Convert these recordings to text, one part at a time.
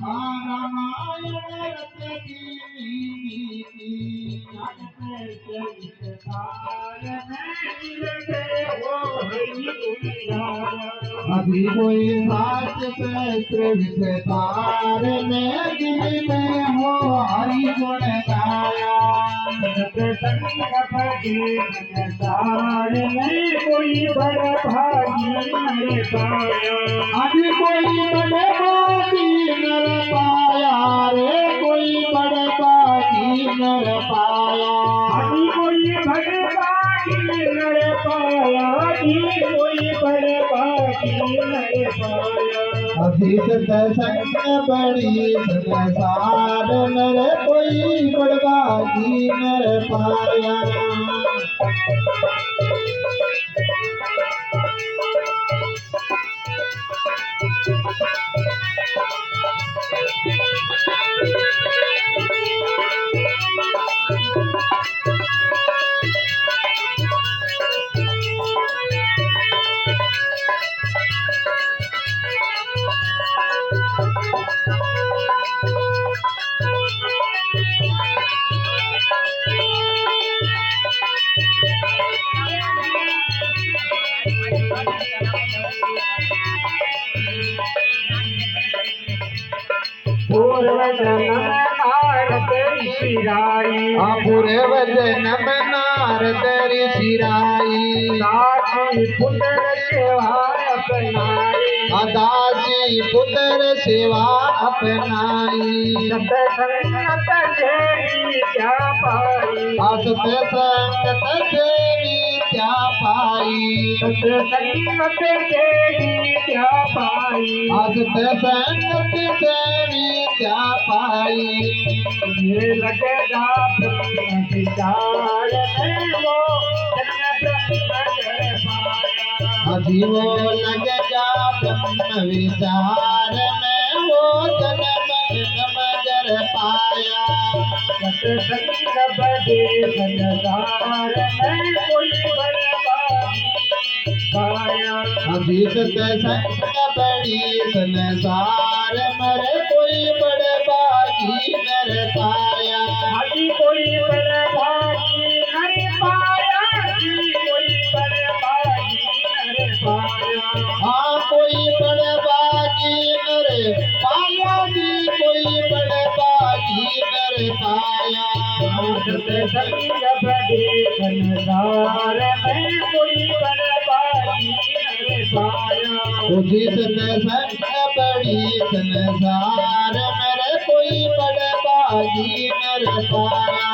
रामायण रत्न की अभी कोई सात सहस्त्र विस्तार में दिल में हो हरि गुण गाया संसार में कोई बड़ भागी नर पाया अभी कोई बड़े बागी नर पाया रे कोई बड़े बागी नर पाया अभी कोई बड़ भागी नर पाया कोई बड़ भागी नर पाया अभी सत्संग बड़ी संसार नर कोई बड़ बागी नर पाया पूर्व जन्म नारद ऋषिराई पूर्व जन्म नारद ऋषिराई दासी पुत्र सेवा अपनाई दासी पुत्र सेवा अपनाई सतसंगत सेवी क्या पाई सतसंगत सेवी क्या पाई सतसंगत सेवी क्या पाई सतसंगत सेवी क्या पाई ये लगेगा ब्रह्म विचार में वो जन्म ब्रह्म पाया अभी वो लगेगा ब्रह्म विचार में वो जन्म मगर पाया सतसंग बड़े संसार में कोई बर्बादी पाया अभी सतसंग बड़ी संसार मर कोई बड़े बागी नर पाया अभी कोई बर्बादी नहीं पाया कोई बर्बादी नहीं पाया हाँ कोई बड़े बागी नर पाया जी कोई बड़े बागी नर पाया सतसंग बड़े संसार में कोई बर्बादी नहीं पाया उसी सतसंग बड़ी संसार मेरे कोई बड़े बागी नर पाया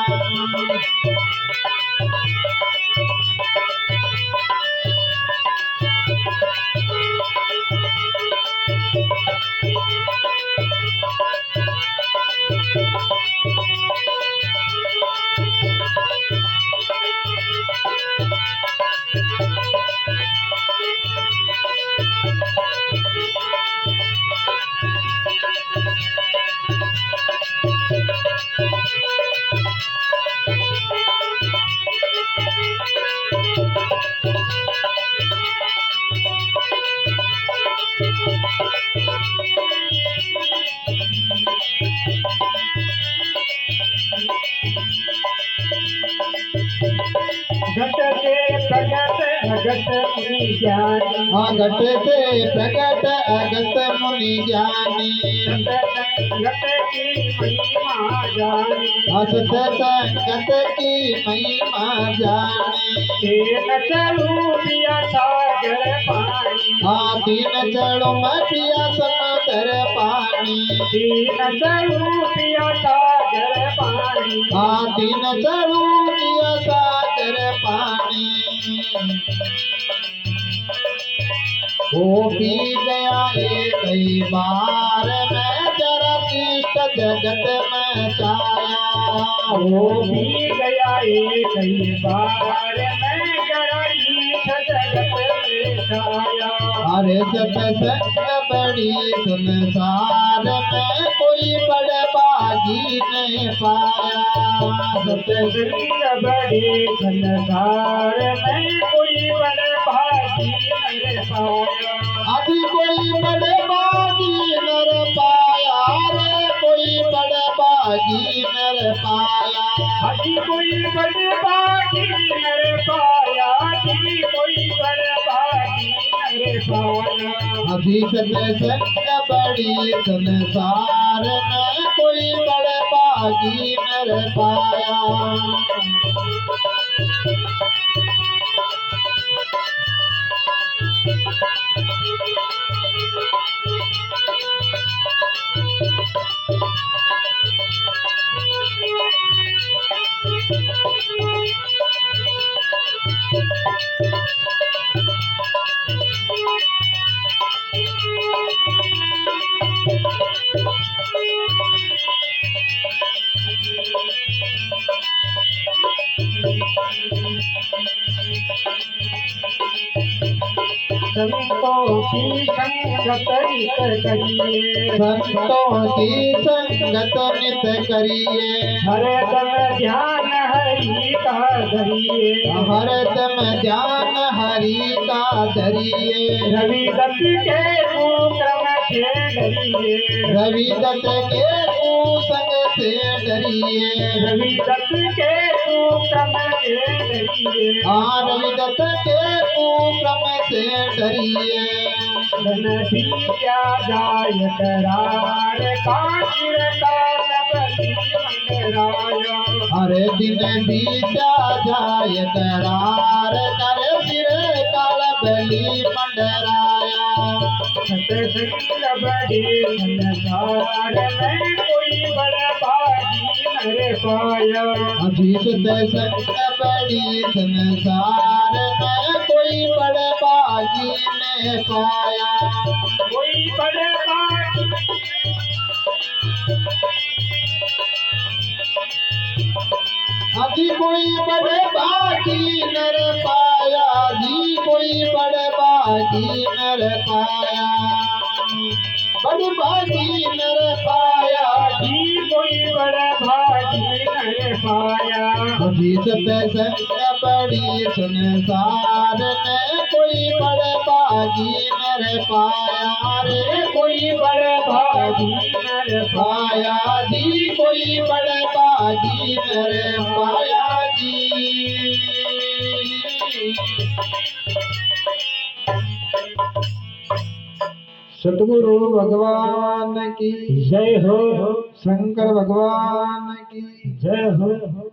घट से प्रगट अगत मुनि ज्ञानी घट से प्रकट अगत मुनि ज्ञानी सतसंगत की महिमा जानी सतसंगत की महिमा जानी तेन चलू पिया सागर पानी तीन चढ़ो मैं पिया समुद्र पानी तीन चलू पिया सागर पानी तीन चढ़ो पिया सागर पानी वो पी गया कई बार मैं जरा शिष्ट जगत में छाया वो भी गया कई बार मैं जरा जगत में छाया अरे सतसंग बड़ी संसार में कोई बड़े बागी नहीं पाया सतसंग बड़े संसार में कोई बड़ भागी नर पाया अभी कोई बड़े बागी नर पाया रे भागी नर पाया। जी कोई बड़े भागी नर पाया, जी कोई बड़े भागी नर पाया। अभी सत्संग बड़ी संसार में कोई बड़े भागी नर पाया। संतों की संगत नित करिए, संतों की संगत नित करिए। हरदम ध्यान हरि का धरिए, हरदम ध्यान हरि का धरिए। रवि दत्त के कुक्रम से डरिए, रवि दत्त के कुसंग से डरिए। रवि दत्त के कुक्रम से डरिए। हाँ रवि दत्त के कुक्रम से डरिए। धन भी क्या जाय करार, काचिर काल बलि मंडराया। हरे दिन बीता जाय करार, कर सिर काल बलि मंडराया। सतसंग बड़े संसार में कोई बड़ा भागी नर पाया। अभी सत्संग बड़ी संसार में कोई बड़े भागी ने पाया। कोई बड़े भागी अभी कोई बड़े भागी नर पाया। जी कोई बड़े भागी नर पाया। बड़े भागी नर पाया। जी कोई बड़ा भागी नर पाया। अभी सत्संग बड़ी संसार में कोई बड़े भागी नर पाया। रे कोई बड़े भागी नर पाया जी कोई बड़े भागी नर पाया जी। सतगुरु भगवान की जय हो, शंकर भगवान की जय हो।